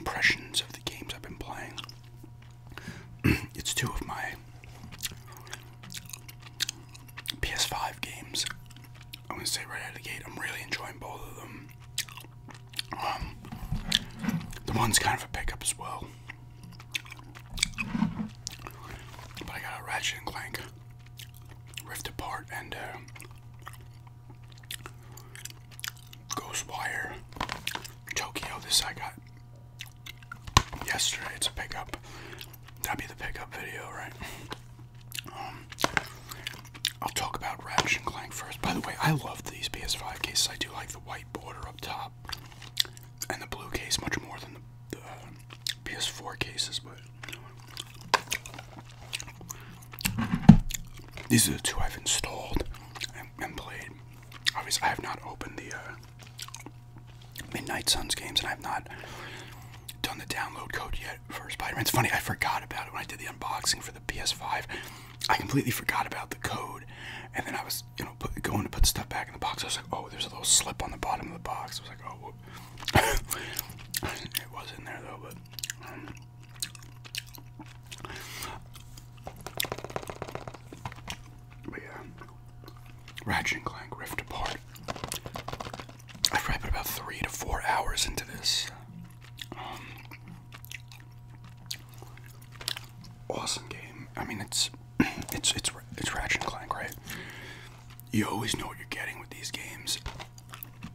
impressions of the games I've been playing. It's two of my PS5 games. I'm gonna say right out of the gate, I'm really enjoying both of them. The one's kind of a pickup as well. But I got a Ratchet and Clank Rift Apart and Ghostwire Tokyo. This I got yesterday. It's a pickup. That'd be the pickup video, right? I'll talk about Ratchet and Clank first. By the way, I love these PS5 cases. I do like the white border up top and the blue case much more than the PS4 cases, but these are the two I've installed and played. Obviously, I have not opened the Midnight Suns games, and I have not done the download code yet for Spider-Man. It's funny, I forgot about it when I did the unboxing for the PS5. I completely forgot about the code, and then I was, going to put stuff back in the box. I was like, oh, there's a little slip on the bottom of the box. I was like, oh, whoop. It was in there though, but yeah, Ratchet and Clank Rift Apart. I've probably put about 3 to 4 hours into this. Awesome game. I mean, it's Ratchet and Clank, right? You always know what you're getting with these games.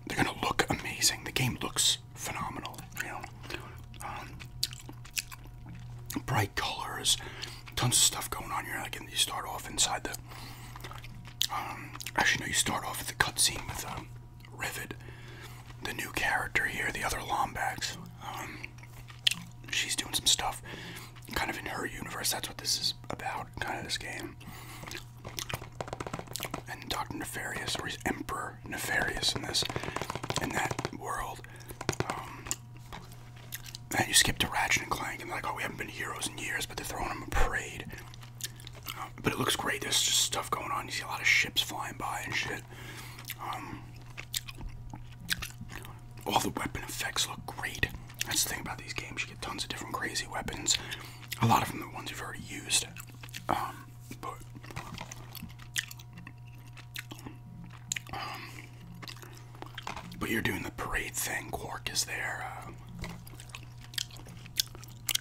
They're gonna look amazing. The game looks phenomenal, bright colors, tons of stuff going on here. Like, you start off inside the. Actually, no, you start off at the cutscene with Rivet, the new character here, the other Lombax. She's doing some stuff, kind of in her universe. That's what this is about, kind of this game. And Dr. Nefarious, or he's Emperor Nefarious in that world. And you skip to Ratchet and Clank, and they're like, oh, we haven't been heroes in years, but they're throwing them a parade. But it looks great. There's just stuff going on. You see a lot of ships flying by and shit. All the weapon effects look great. That's the thing about these games. You get tons of different crazy weapons. A lot of them are the ones you've already used. But you're doing the parade thing. Quark is there.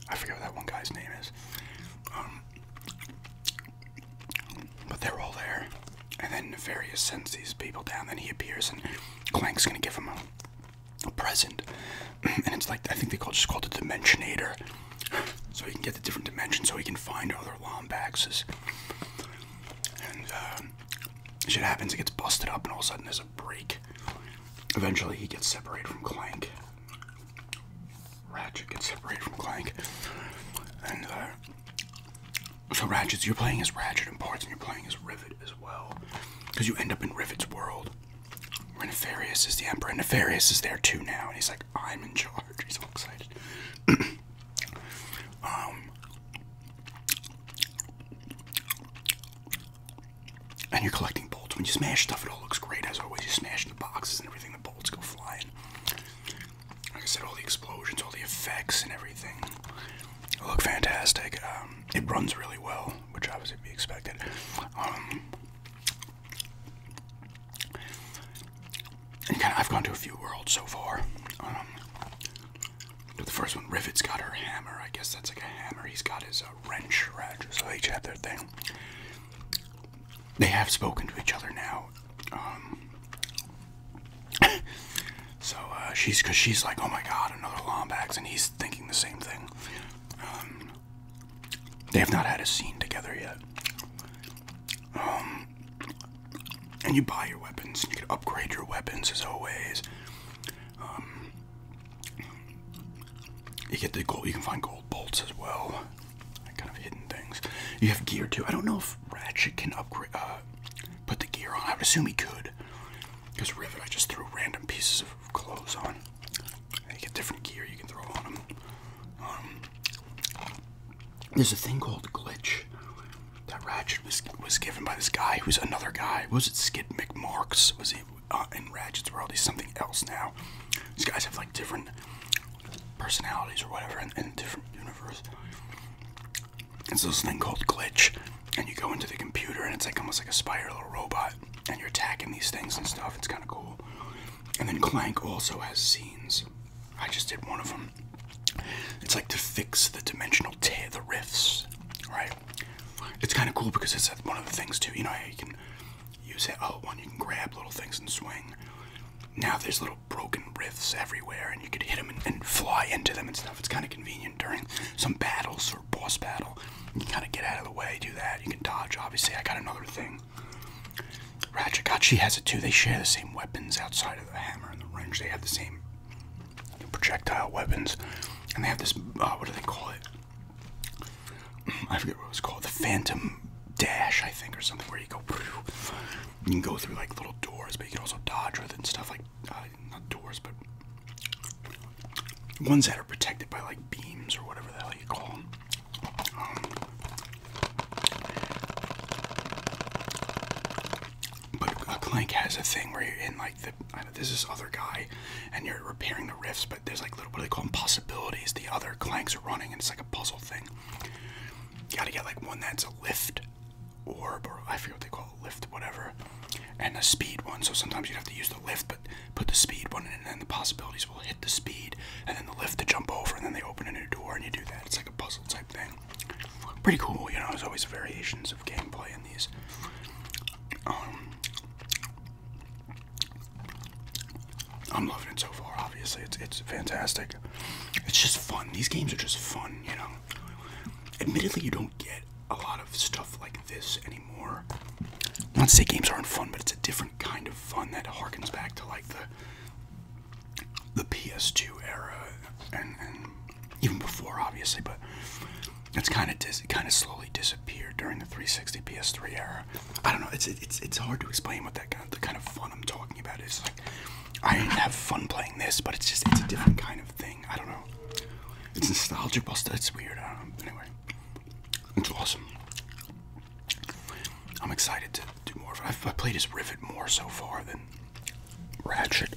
I forget what that one guy's name is. But they're all there. And then Nefarious sends these people down. Then he appears, and Clank's gonna give him a present. And it's like, I think they just called it Dimensionator. So he can get the different dimensions, so he can find other Lombaxes. And shit happens, it gets busted up, and all of a sudden there's a break. Eventually he gets separated from Clank. Ratchet gets separated from Clank. And so you're playing as Ratchet in parts, and you're playing as Rivet as well. Because you end up in Rivet's world, where Nefarious is the Emperor, and Nefarious is there too now, and he's like, I'm in charge. He's so excited. And you're collecting bolts. When you smash stuff, it all looks great. As always, you smash the boxes and everything, the bolts go flying. Like I said, all the explosions, all the effects and everything look fantastic. It runs really well, which obviously be expected. And I've gone to a few worlds so far. The first one, Rivet's got her hammer. I guess that's like a hammer. He's got his wrench, Ratchet. So they each have their thing. They have spoken to each other now. So she's like, oh my god, another Lombax, and he's thinking the same thing. They have not had a scene together yet. And you buy your weapons. You can upgrade your weapons as always. You get the gold. You can find gold bolts as well. Kind of hidden things. You have gear too. I don't know if Ratchet can upgrade, put the gear on. I would assume he could. Because Rivet, I just threw random pieces of clothes on. And you get different gear you can throw on them. There's a thing called Glitch that Ratchet was given by this guy who's another guy. Was it Skid McMarks? Was he in Ratchet's world? He's something else now. These guys have like different personalities or whatever in a different universe. It's this thing called Glitch, and you go into the computer, and it's like almost like a spider little robot, and you're attacking these things and stuff. It's kind of cool. And then Clank also has scenes. I just did one of them. It's like to fix the dimensional the rifts, right? It's kind of cool because it's one of the things too. You know how you can use it. Oh, one you can grab little things and swing. Now there's little broken rifts everywhere, and you could hit them and fly into them and stuff. It's kind of convenient during some battles or boss battle. You kind of get out of the way, do that. You can dodge. Obviously, I got another thing. Ratchet God, she has it too. They share the same weapons outside of the hammer and the wrench. They have the same projectile weapons, and they have this. What do they call it? I forget what it was called. The Phantom Dash, I think, or something, where you go. You can go through like little doors, but you can also dodge with it and stuff like not doors, but ones that are protected by like beams or whatever the hell you call them. But Clank has a thing where you're in like there's this other guy, and you're repairing the rifts, but there's like little, what do they call them, possibilities. The other Clanks are running, and it's like a puzzle thing. You gotta get like one that's a lift orb, or I forget what they call it, lift whatever, and a speed one. So sometimes you have to use the lift, but put the speed one in, and then the possibilities will hit the speed, and then the lift to jump over, and then they open a new door, and you do that. It's like a puzzle type thing. Pretty cool, you know. There's always variations of gameplay in these. I'm loving it so far. Obviously, it's fantastic. It's just fun. These games are just fun, you know. Admittedly, you don't get a lot of stuff like this anymore. Not to say games aren't fun, but it's a different kind of fun that harkens back to like the PS2 era and even before, obviously. But it's kind of slowly disappeared during the 360 PS3 era. I don't know. It's hard to explain what the kind of fun I'm talking about is. Like, I have fun playing this, but it's a different kind of thing. I don't know. It's nostalgia buster. It's weird. I don't know. Anyway, it's awesome. I'm excited to do more of it. I've played as Rivet more so far than Ratchet.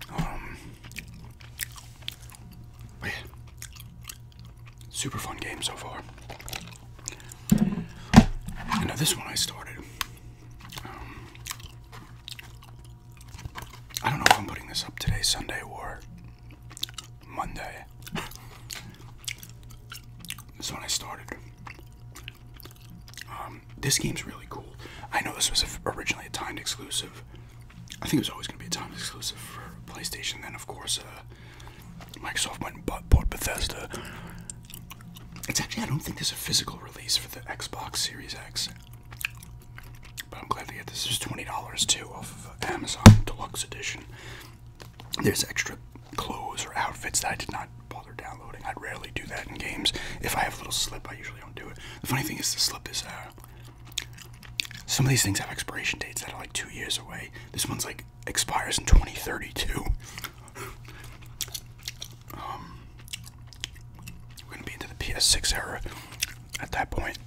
But yeah. Super fun game so far. And now this one I started. I don't know if I'm putting this up today, Sunday or Monday. This one I started. This game's really cool. I know this was originally a timed exclusive. I think it was always going to be a timed exclusive for PlayStation. Then, of course, Microsoft went and bought Bethesda. It's actually, I don't think there's a physical release for the Xbox Series X. But I'm glad to get this. It was $20 too off of Amazon Deluxe Edition. There's extra clothes or outfits that I did not bother downloading. I'd rarely do that in games. If I have a little slip, I usually don't do it. The funny thing is the slip is, some of these things have expiration dates that are like 2 years away. This one's like expires in 2032. We're gonna be into the PS6 era at that point.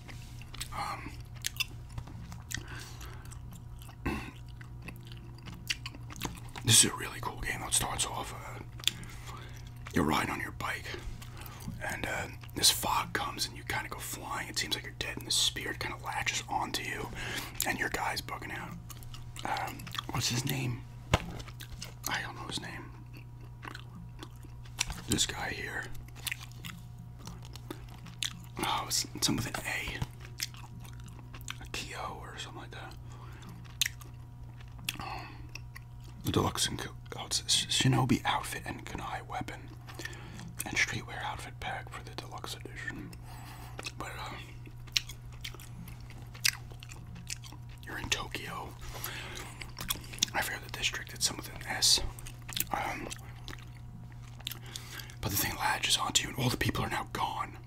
This is a really cool game that starts off, you're riding on your bike, and this fog comes and you kind of go flying. It seems like you're dead, and the spirit kind of latches onto you, and your guy's bugging out. What's his name? I don't know his name. This guy here. Oh, it's something with an A. Akio or something like that. The deluxe and it's Shinobi outfit and kunai weapon and streetwear outfit pack for the deluxe edition. But you're in Tokyo. I forget the district. It's some with an S. But the thing latches onto you, and all the people are now gone.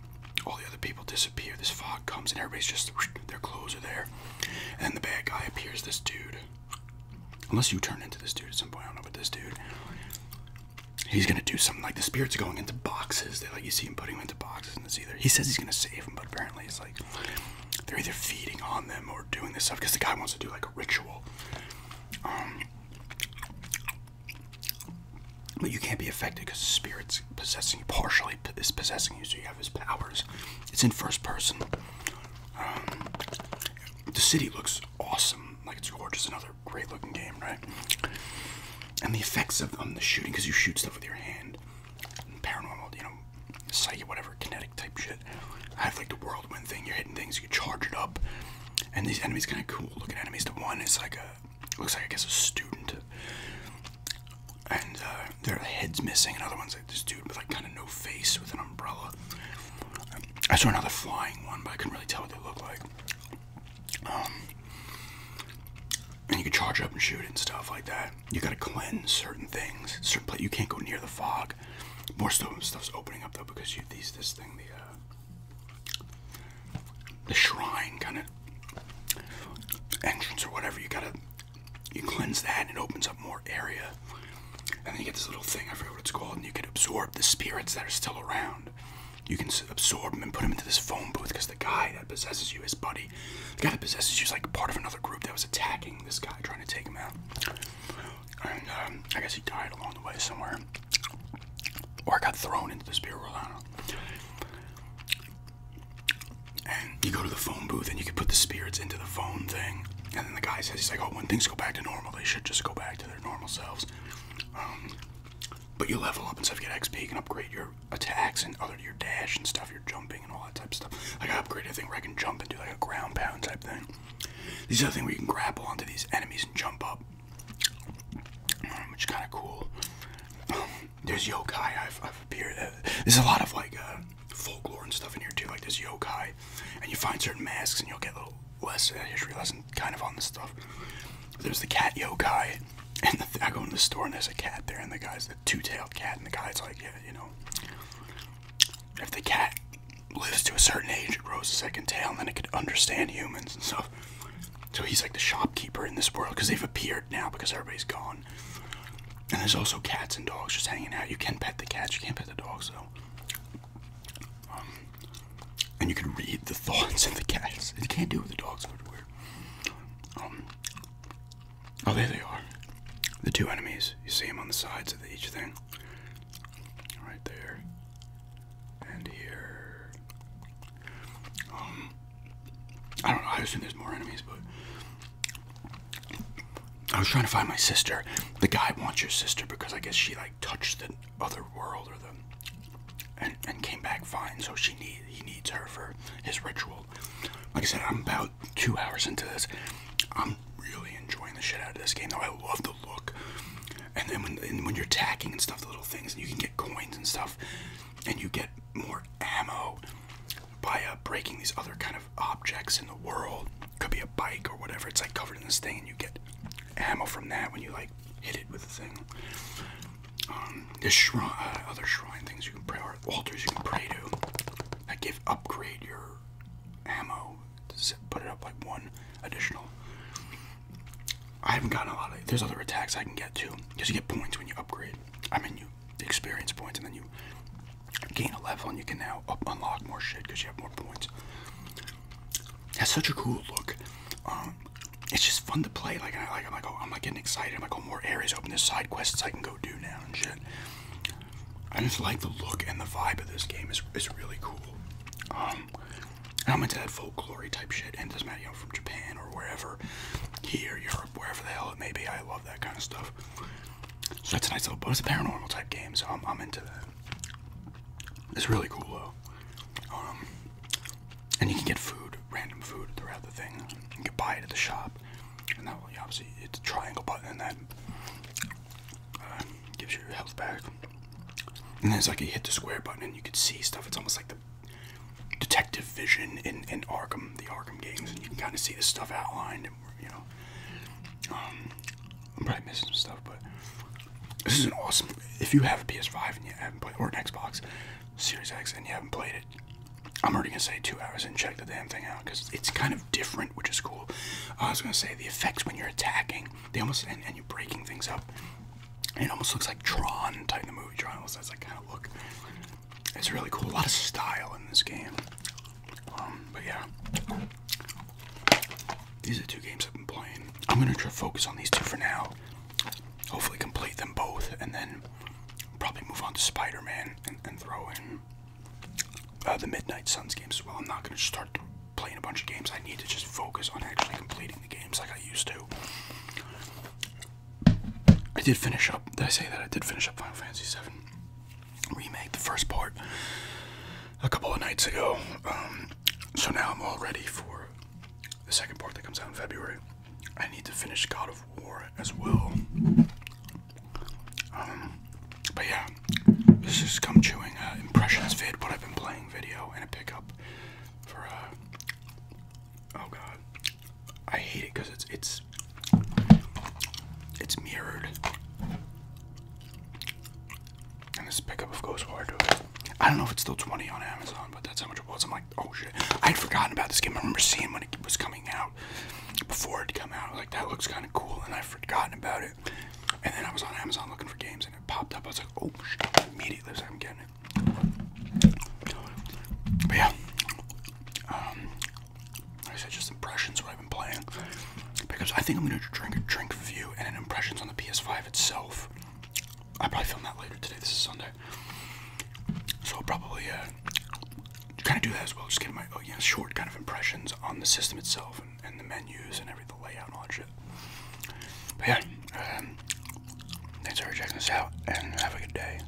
All the other people disappear. This fog comes, and everybody's just, their clothes are there. And then the bad guy appears, this dude. Unless you turn into this dude at some point, I don't know, but this dude, he's gonna do something like the spirits are going into boxes. They like, you see him putting them into boxes, and it's either, he says he's gonna save them, but apparently it's like they're either feeding on them or doing this stuff because the guy wants to do like a ritual. But you can't be affected because the spirit's possessing you, partially is possessing you, so you have his powers. It's in first person. The city looks awesome, like it's gorgeous. Another great looking game, right? And the effects of the shooting, because you shoot stuff with your hand, paranormal, you know, psychic, whatever, kinetic type shit. I have like the whirlwind thing. You're hitting things, you can charge it up, and these enemies kind of cool looking enemies. The one is like looks like I guess a student, and their head's missing. Another one's like this dude with like kind of no face with an umbrella. I saw another flying one, but I couldn't really tell what they looked like. And you can charge up and shoot it and stuff like that. You gotta cleanse certain things. You can't go near the fog. More stuff's opening up though because this thing, the shrine kind of entrance or whatever. You cleanse that and it opens up more area. And then you get this little thing, I forget what it's called, and you can absorb the spirits that are still around. You can absorb them and put them into this phone booth because the guy that possesses you, his buddy, the guy that possesses you is like part of another group that was attacking this guy, trying to take him out. And I guess he died along the way somewhere. Or got thrown into the spirit world, I don't know. And you go to the phone booth and you can put the spirits into the phone thing. And then the guy says, he's like, oh, when things go back to normal, they should just go back to their normal selves. But you level up and stuff, you get XP, you can upgrade your attacks and your dash and stuff, your jumping and all that type of stuff. Like I upgraded a thing where I can jump and do like a ground pound type thing. These other things where you can grapple onto these enemies and jump up, which is kind of cool. There's yokai, I've appeared. There's a lot of like folklore and stuff in here too, like there's yokai, and you find certain masks and you'll get a little less history lesson kind of on this stuff. There's the cat yokai. And I go into the store and there's a cat there, and the guy's the two-tailed cat, and the guy's like, yeah, you know, if the cat lives to a certain age, it grows a second tail, and then it could understand humans and stuff. So he's like the shopkeeper in this world, because they've appeared now because everybody's gone. And there's also cats and dogs just hanging out. You can pet the cats, you can't pet the dogs, though. And you can read the thoughts of the cats. You can't do it with the dogs, which is weird. Oh, there they are. The two enemies. You see them on the sides of each thing. Right there. And here. I don't know. I assume there's more enemies, but I was trying to find my sister. The guy wants your sister because I guess she like touched the other world or and came back fine. So he needs her for his ritual. Like I said, I'm about 2 hours into this. I'm really enjoying the shit out of this game, though. I love the look. And then when you're attacking and stuff, the little things, and you can get coins and stuff, and you get more ammo by breaking these other kind of objects in the world. Could be a bike or whatever. It's like covered in this thing, and you get ammo from that when you like hit it with the thing. There's other shrine things you can pray, or altars you can pray to that upgrade your ammo. Put it up like one additional. I haven't gotten a lot of. There's other attacks I can get too, because you get points when you upgrade. I mean, you experience points, and then you gain a level, and you can now unlock more shit because you have more points. That's such a cool look. It's just fun to play. I'm like getting excited. I'm like, oh, more areas open. There's side quests I can go do now and shit. I just like the look and the vibe of this game. is really cool. And I'm into that folklore type shit, and it doesn't matter, you know, from Japan or wherever, here, Europe, wherever the hell it may be. I love that kind of stuff. So that's a nice little, but it's a paranormal type game, so I'm into that. It's really cool though. And you can get food, random food throughout the thing. You can buy it at the shop, and that will obviously it's a triangle button, and that gives you your health back. And there's like you hit the square button, and you can see stuff. It's almost like the detective vision in Arkham, the Arkham games, and you can kind of see the stuff outlined, and you know, I'm probably missing some stuff, but this is an awesome. If you have a PS5 and you haven't played, or an Xbox Series X and you haven't played it, I'm already gonna say 2 hours and check the damn thing out because it's kind of different, which is cool. I was gonna say the effects when you're attacking, they almost and you're breaking things up. It almost looks like Tron, type of the movie Tron. Almost has that kind of look. It's really cool. A lot of style in this game. But yeah, these are the 2 games I've been playing. I'm gonna try to focus on these 2 for now. Hopefully complete them both, and then move on to Spider-Man and throw in the Midnight Suns games as well. I'm not going to start playing a bunch of games. I need to just focus on actually completing the games like I used to. I did finish up, did I say that? I did finish up Final Fantasy VII Remake, the first part, a couple of nights ago. So now I'm all ready for the second part that comes out in February. I need to finish God of War as well. But yeah, this is Gum Chewing Impressions vid, what I've been playing video, and a pickup for, oh god, I hate it because it's mirrored. And this pickup of Ghostwire to it. I don't know if it's still 20 on Amazon, but that's how much it was. I'm like, oh shit. I had forgotten about this game. I remember seeing when it was coming out, before it came out. Like, that looks kind of cool, and I'd forgotten about it. And then I was on Amazon looking for games, and it popped up. I was like, oh shit. Immediately, I was like, I'm getting it. But yeah. Like I said, just impressions, what I've been playing. Because I think I'm going to drink a drink review and an impressions on the PS5 itself. I'll probably film that later today. This is Sunday. So I'll probably kind of do that as well. Just give my short kind of impressions on the system itself and the menus and the layout and all that shit. But yeah, thanks for checking this out and have a good day.